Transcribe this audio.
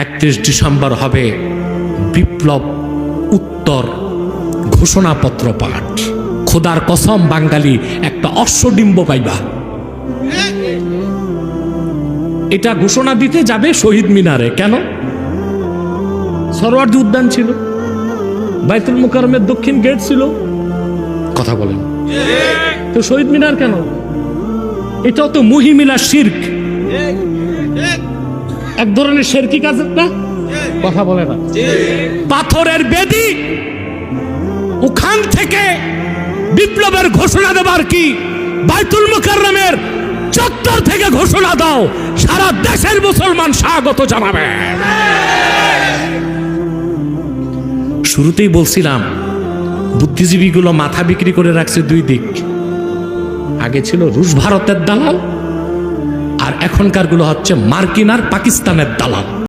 31 December হবে বিপ্লব উত্তর ঘোষণাপত্র পাঠ। খোদার কসম বাঙালি একটা অশ্বডিম্ব পাইবা। এটা ঘোষণা দিতে যাবে শহীদ মিনারে। কেন? সরওয়ার্দী উদ্যান ছিল, বাইতুল মুকাররমের দক্ষিণ গেট ছিল। কথা বলেন তো শহীদ মিনার কেন? এটাও তো মুহিমিলা শিরক, এক ধরনের শিরকি কাজ না? কথা বলে না। পাথরের বেদি, ওখান থেকে বিপ্লবের ঘোষণা দেবার কি বাইতুল মুকাররমের চত্বর থেকে ঘোষণা দাও, সারা দেশের মুসলমান স্বাগত জানাবে। শুরুতেই বলছিলাম বুদ্ধিজীবীগুলো মাথা বিক্রি করে রাখছে দুই দিক। আগে ছিল রুশ ভারতের দালাল, আর এখনকার গুলো হচ্ছে মার্কিন আর পাকিস্তানের দালাল।